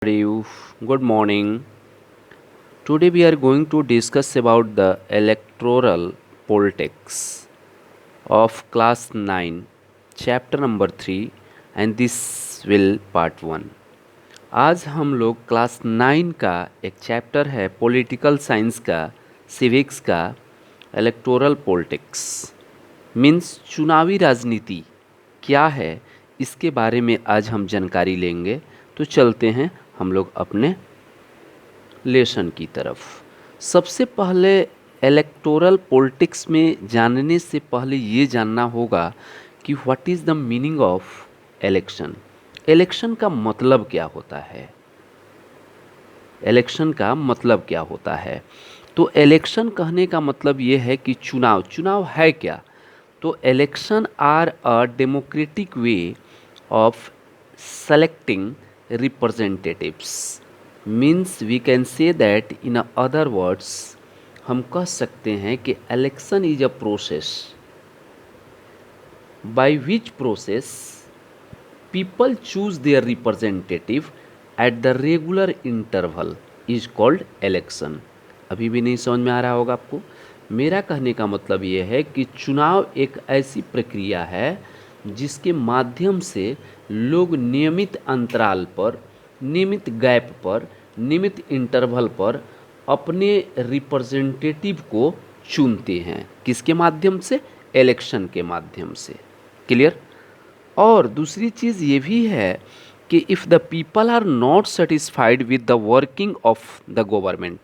You? Good morning. Today we are going to discuss about the electoral politics of class 9, chapter number 3, and this will part 1. आज हम लोग class 9 का एक chapter है political science का, civics का, electoral politics means चुनावी राजनीति क्या है, इसके बारे में आज हम जानकारी लेंगे। तो चलते हैं हम लोग अपने लेसन की तरफ। सबसे पहले इलेक्टोरल पॉलिटिक्स में जानने से पहले ये जानना होगा कि what is the meaning of election. Election का मतलब क्या होता है? इलेक्शन का मतलब क्या होता है? तो इलेक्शन कहने का मतलब ये है कि चुनाव है क्या? तो election are a democratic way of selecting representatives. Means we can say that in other words हम कह सकते हैं कि election is a process by which process people choose their representative at the regular interval is called election। अभी भी नहीं समझ में आ रहा होगा आपको। मेरा कहने का मतलब ये है कि चुनाव एक ऐसी प्रक्रिया है जिसके माध्यम से लोग नियमित अंतराल पर, नियमित गैप पर, नियमित इंटरवल पर अपने रिप्रेजेंटेटिव को चुनते हैं। किसके माध्यम से? इलेक्शन के माध्यम से। क्लियर? और दूसरी चीज़ ये भी है कि if the people are not satisfied with the working of the government,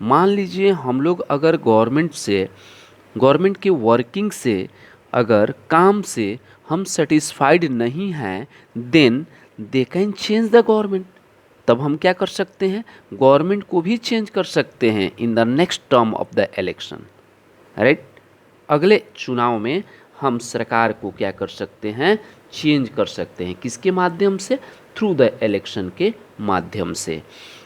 मान लीजिए हम लोग अगर गवर्नमेंट के वर्किंग से, अगर काम से हम सेटिस्फाइड नहीं हैं, then they can change the government. तब हम क्या कर सकते हैं? गवर्नमेंट को भी चेंज कर सकते हैं in the next term of the election. Right? अगले चुनाव में हम सरकार को क्या कर सकते हैं? चेंज कर सकते हैं। किसके माध्यम से? थ्रू द इलेक्शन के माध्यम से।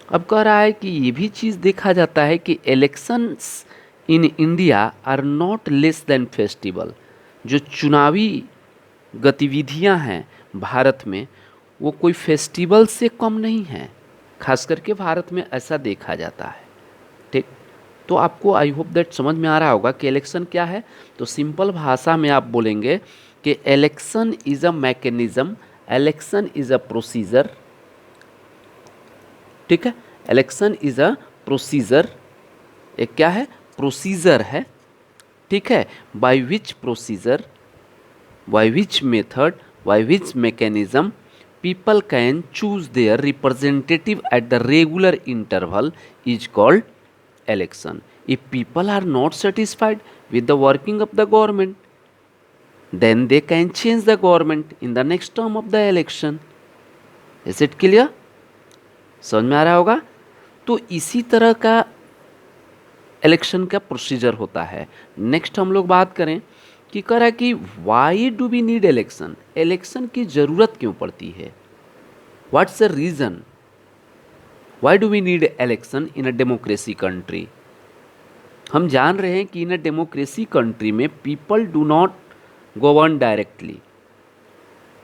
अब कह रहा है कि ये भी चीज़ देखा जाता है कि elections in India are not less than festival. जो चुनावी गतिविधियां हैं भारत में, वो कोई फेस्टिवल से कम नहीं है। खास करके भारत में ऐसा देखा जाता है। ठीक? तो आपको आई होप दैट समझ में आ रहा होगा कि इलेक्शन क्या है। तो सिंपल भाषा में आप बोलेंगे कि election is a mechanism, election is a procedure. ठीक है? इलेक्शन इज अ प्रोसीजर, एक क्या है? प्रोसीजर है। ठीक है? By which procedure, by which method, by which mechanism people can choose their representative at the regular interval is called election। If people are not satisfied with the working of the government, then they can change the government in the next term of the election। Is it clear? समझ में आ रहा होगा। तो इसी तरह का election का procedure होता है। नेक्स्ट हम लोग बात करें कि कह रहा है कि why do we need election. Election की ज़रूरत क्यों पड़ती है? What's the reason why do we need election in a democracy country? हम जान रहे हैं कि इन अ डेमोक्रेसी कंट्री में people do not govern directly.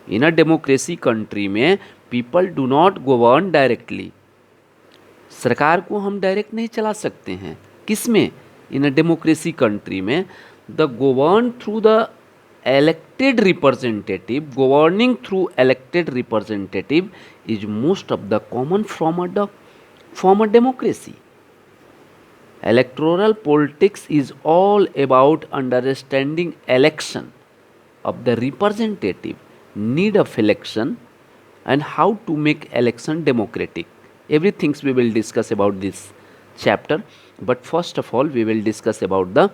In a democracy country में people do not govern directly. सरकार को हम डायरेक्ट नहीं चला सकते हैं। किस में? इन अ डेमोक्रेसी कंट्री में the govern through the elected representative, governing through elected representative is most of the common form of democracy। Electoral politics is all about understanding election of the representative, need of election, and how to make election democratic। Everything we will discuss about this chapter, but first of all we will discuss about the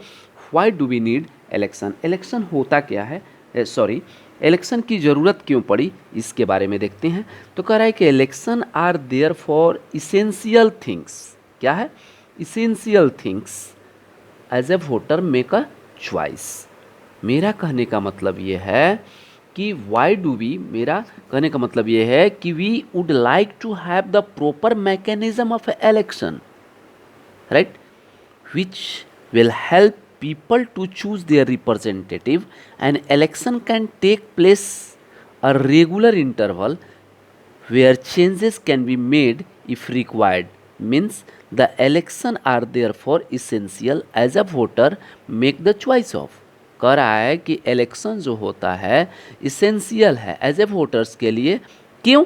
why do we need election. Election होता क्या है, election की ज़रूरत क्यों पड़ी, इसके बारे में देखते हैं। तो कह रहा है कि election are there for essential things. क्या है? Essential things as a voter make a choice. मेरा कहने का मतलब ये है कि वाई डू वी, मेरा कहने का मतलब ये है कि we would like to have the proper mechanism of election, right, which will help people to choose their representative। An election can take place a regular interval where changes can be made if required, means the election are therefore essential as a voter make the choice of। कह रहा है कि election जो होता है essential है as a voters के लिए। क्यों?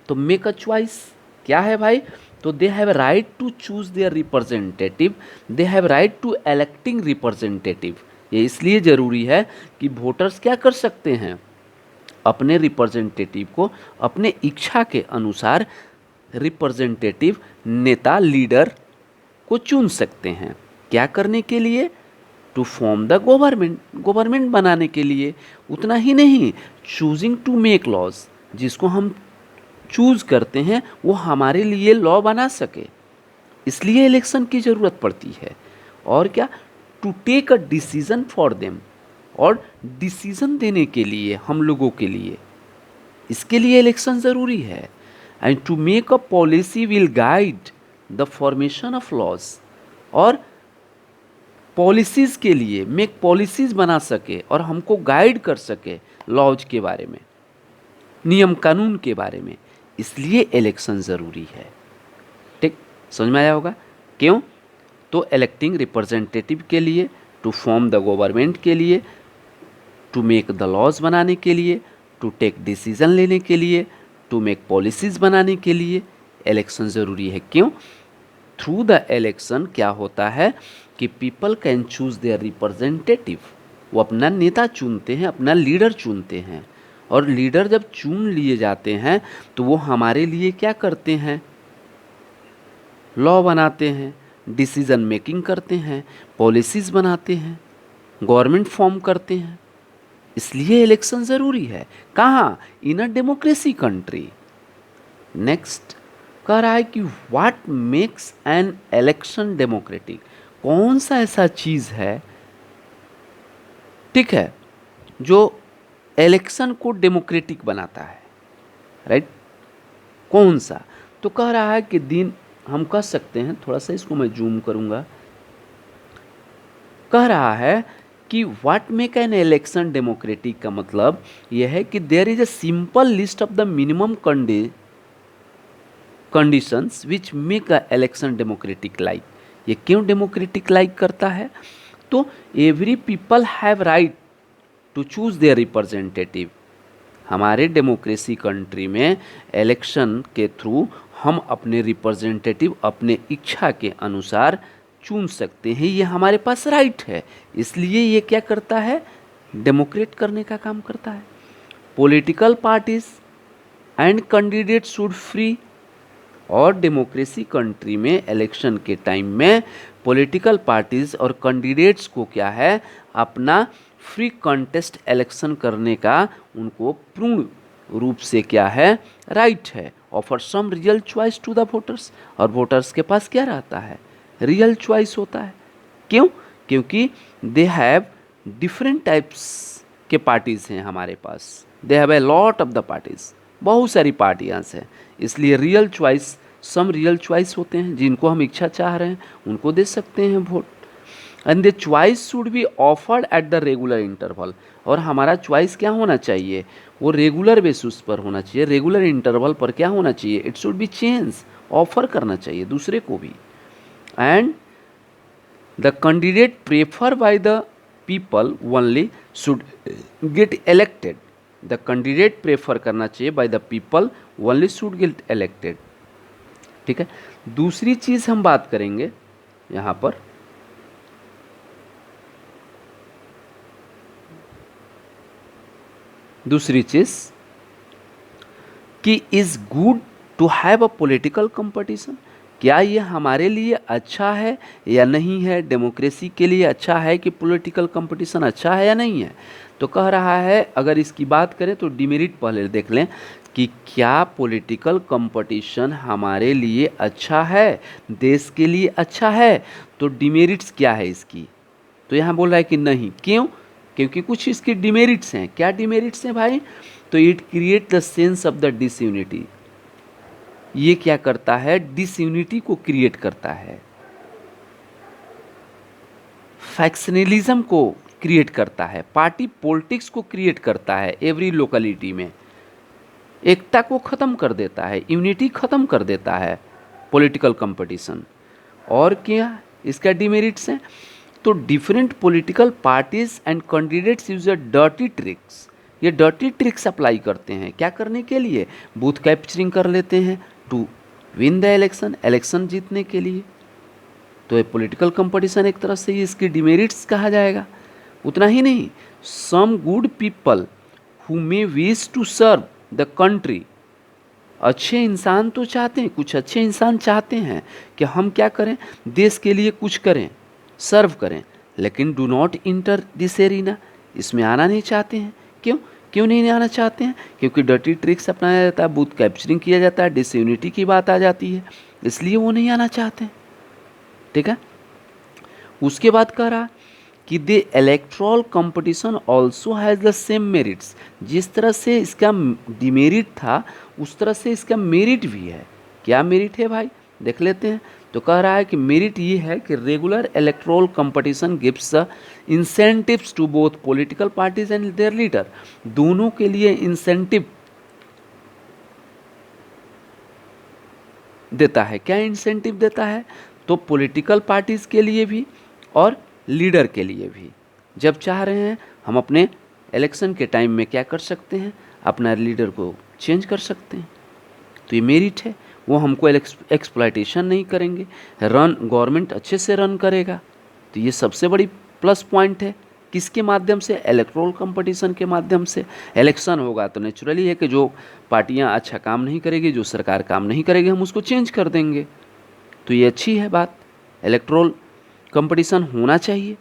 तो मेक अ चॉइस क्या है भाई? तो they have right to choose their representative, they have right to electing representative. ये इसलिए ज़रूरी है कि वोटर्स क्या कर सकते हैं, अपने रिप्रेजेंटेटिव को अपने इच्छा के अनुसार रिप्रेजेंटेटिव नेता लीडर को चुन सकते हैं। क्या करने के लिए? To form the government, government बनाने के लिए। उतना ही नहीं, चूजिंग टू मेक लॉज, जिसको हम चूज करते हैं वो हमारे लिए लॉ बना सके, इसलिए इलेक्शन की ज़रूरत पड़ती है। और क्या? To take a decision for them, और डिसीजन देने के लिए हम लोगों के लिए, इसके लिए इलेक्शन ज़रूरी है। And to make a policy will guide the formation of laws, और पॉलिसीज़ के लिए मेक पॉलिसीज़ बना सके और हमको गाइड कर सके लॉज के बारे में, नियम कानून के बारे में, इसलिए इलेक्शन ज़रूरी है। ठीक, समझ में आया होगा? क्यों? तो इलेक्टिंग रिप्रेजेंटेटिव के लिए, टू फॉर्म द गवर्नमेंट के लिए, टू मेक द लॉज बनाने के लिए, टू टेक डिसीजन लेने के लिए, टू मेक पॉलिसीज़ बनाने के लिए इलेक्शन ज़रूरी है। क्यों? थ्रू द इलेक्शन क्या होता है कि people can choose their representative, वो अपना नेता चुनते हैं, अपना लीडर चुनते हैं। और लीडर जब चुन लिए जाते हैं तो वो हमारे लिए क्या करते हैं? लॉ बनाते हैं, डिसीजन मेकिंग करते हैं, पॉलिसीज़ बनाते हैं, गवर्नमेंट फॉर्म करते हैं, इसलिए इलेक्शन ज़रूरी है। कहाँ? इन अ डेमोक्रेसी कंट्री। नेक्स्ट कह रहा है कि what makes an election democratic, कौन सा ऐसा चीज़ है, ठीक है, जो इलेक्शन को डेमोक्रेटिक बनाता है, राइट? कौन सा? तो कह रहा है कि दिन हम कह सकते हैं, थोड़ा सा इसको मैं जूम करूंगा, कह रहा है कि what make an election democratic का मतलब यह है कि there is a simple list of the minimum conditions which make a election democratic like. ये क्यों डेमोक्रेटिक लाइक करता है? तो every people have right to choose their representative. हमारे डेमोक्रेसी कंट्री में इलेक्शन के थ्रू हम अपने रिप्रेजेंटेटिव अपने इच्छा के अनुसार चुन सकते हैं, ये हमारे पास राइट है, इसलिए ये क्या करता है? डेमोक्रेट करने का काम करता है। Political parties and candidate should free, और डेमोक्रेसी कंट्री में इलेक्शन के टाइम में पॉलिटिकल पार्टीज और कैंडिडेट्स को क्या है? अपना फ्री कॉन्टेस्ट इलेक्शन करने का उनको पूर्ण रूप से क्या है? राइट है। Offer some real choice to the voters, और वोटर्स के पास क्या रहता है? रियल चॉइस होता है। क्यों? क्योंकि दे हैव डिफरेंट टाइप्स के पार्टीज़ हैं हमारे पास, they have a lot of the parties, बहुत सारी पार्टियाँ हैं, इसलिए real choice, some real choice होते हैं, जिनको हम इच्छा चाह रहे हैं उनको दे सकते हैं vote. And the choice should be offered at the regular interval, और हमारा चॉइस क्या होना चाहिए? वो रेगुलर बेसिस पर होना चाहिए, रेगुलर इंटरवल पर क्या होना चाहिए? It should be change, offer करना चाहिए दूसरे को भी। And the candidate prefer by the people only should get elected, the candidate prefer करना चाहिए by the people only should get elected. ठीक है, दूसरी चीज़ हम बात करेंगे यहाँ पर, दूसरी चीज़ कि is good to have a political competition, क्या ये हमारे लिए अच्छा है या नहीं है? डेमोक्रेसी के लिए अच्छा है कि पॉलिटिकल कंपटीशन अच्छा है या नहीं है? तो कह रहा है, अगर इसकी बात करें तो डिमेरिट पहले देख लें कि क्या पॉलिटिकल कंपटीशन हमारे लिए अच्छा है, देश के लिए अच्छा है? तो डिमेरिट्स क्या है इसकी? तो यहाँ बोल रहा है कि नहीं। क्यों? क्योंकि कुछ इसके डिमेरिट्स हैं। क्या डिमेरिट्स हैं भाई? तो it create the sense of the disunity, ये क्या करता है? डिसयूनिटी को क्रिएट करता है, फैक्शनलिज्म को क्रिएट करता है, पार्टी पॉलिटिक्स को क्रिएट करता है एवरी लोकेलिटी में, एकता को ख़त्म कर देता है, यूनिटी ख़त्म कर देता है पॉलिटिकल कंपटीशन। और क्या इसका डिमेरिट्स हैं? तो different political parties and candidates use a dirty tricks, ये डर्टी ट्रिक्स अप्लाई करते हैं क्या करने के लिए? बूथ कैप्चरिंग कर लेते हैं to win the election, election जीतने के लिए। तो ये पॉलिटिकल कंपटीशन एक तरह से इसकी डिमेरिट्स कहा जाएगा। उतना ही नहीं, some good people who may wish to serve the country, अच्छे इंसान तो चाहते हैं, कुछ अच्छे इंसान चाहते हैं कि हम क्या करें, देश के लिए कुछ करें, सर्व करें, लेकिन do not inter this arena, इसमें आना नहीं चाहते हैं। क्यों क्यों नहीं आना चाहते हैं? क्योंकि डर्टी ट्रिक्स अपनाया जाता है, बूथ कैप्चरिंग किया जाता है, डिसयूनिटी की बात आ जाती है, इसलिए वो नहीं आना चाहते हैं। ठीक है, उसके बाद कह रहा कि the erectile competition also has the same merits, जिस तरह से इसका डिमेरिट था उस तरह से इसका मेरिट भी है। क्या मेरिट है भाई, देख लेते हैं। तो कह रहा है कि मेरिट ये है कि regular electoral competition gives incentives to both political parties and their leader, दोनों के लिए इंसेंटिव देता है। क्या इंसेंटिव देता है? तो पॉलिटिकल पार्टीज के लिए भी और लीडर के लिए भी, जब चाह रहे हैं हम अपने इलेक्शन के टाइम में क्या कर सकते हैं, अपना लीडर को चेंज कर सकते हैं। तो ये मेरिट है, वो हमको एक्सप्लॉयटेशन नहीं करेंगे, रन गवर्नमेंट अच्छे से रन करेगा। तो ये सबसे बड़ी प्लस पॉइंट है। किसके माध्यम से? इलेक्ट्रल कंपटीशन के माध्यम से। इलेक्शन होगा तो नेचुरली है कि जो पार्टियां अच्छा काम नहीं करेगी, जो सरकार काम नहीं करेगी, हम उसको चेंज कर देंगे। तो ये अच्छी है बात, इलेक्ट्रल कंपटीशन होना चाहिए,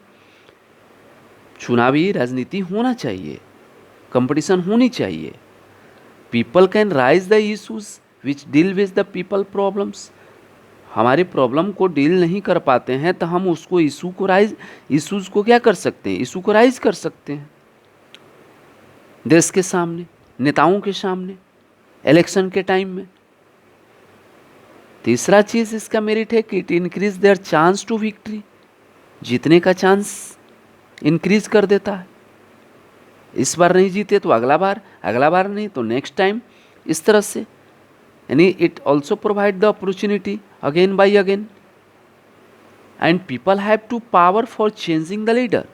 चुनावी राजनीति होना चाहिए, कंपटीशन होनी चाहिए। People can rise the issues which deal with the people problems, हमारे प्रॉब्लम को डील नहीं कर पाते हैं तो हम उसको इशूज़ को क्या कर सकते हैं, इशू को राइज कर सकते हैं देश के सामने, नेताओं के सामने, इलेक्शन के टाइम में। तीसरा चीज़ इसका मेरिट है कि it increase their chance to victory, जीतने का चांस इंक्रीज कर देता है। इस बार नहीं जीते तो अगला बार नहीं तो नेक्स्ट टाइम, इस तरह से। यानी it also provide the opportunity again by again, and people have to power for changing the leader,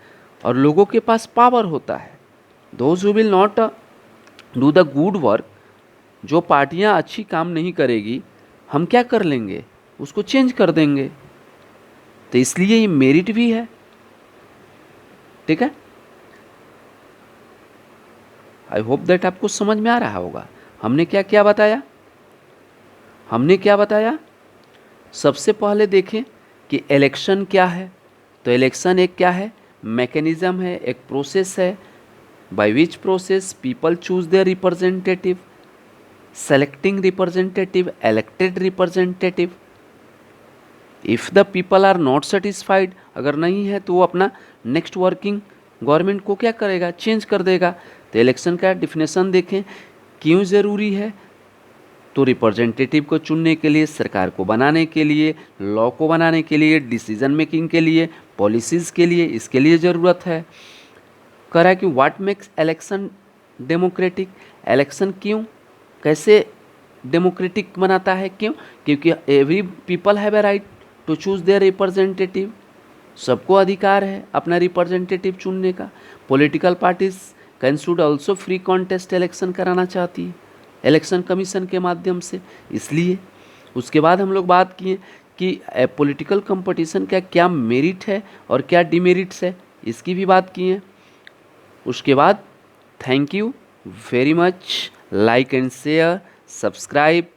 और लोगों के पास पावर होता है। Those who will not do the good work, जो पार्टियां अच्छी काम नहीं करेगी, हम क्या कर लेंगे, उसको चेंज कर देंगे। तो इसलिए ये मेरिट भी है। ठीक है, आई होप दैट आपको समझ में आ रहा होगा। हमने क्या क्या बताया? सबसे पहले देखें कि इलेक्शन क्या है। तो इलेक्शन एक क्या है, मैकेनिज्म है, एक प्रोसेस है, by which process people choose their representative, selecting representative, elected representative. If the people are not satisfied, अगर नहीं है तो वो अपना नेक्स्ट वर्किंग गवर्नमेंट को क्या करेगा, चेंज कर देगा। तो इलेक्शन का डिफिनेशन देखें, क्यों ज़रूरी है? तो रिप्रेजेंटेटिव को चुनने के लिए, सरकार को बनाने के लिए, लॉ को बनाने के लिए, डिसीजन मेकिंग के लिए, पॉलिसीज़ के लिए, इसके लिए ज़रूरत है। कह रहा है कि what makes election democratic, election क्यों कैसे डेमोक्रेटिक बनाता है, क्यों? क्योंकि every people have a right to choose their representative, सबको अधिकार है अपना रिप्रेजेंटेटिव चुनने का। Political parties can should also free contest election कराना चाहती है इलेक्शन कमीशन के माध्यम से, इसलिए। उसके बाद हम लोग बात किए कि पॉलिटिकल कंपटीशन का क्या मेरिट है और क्या डिमेरिट्स है, इसकी भी बात किए। उसके बाद thank you very much, like and share, subscribe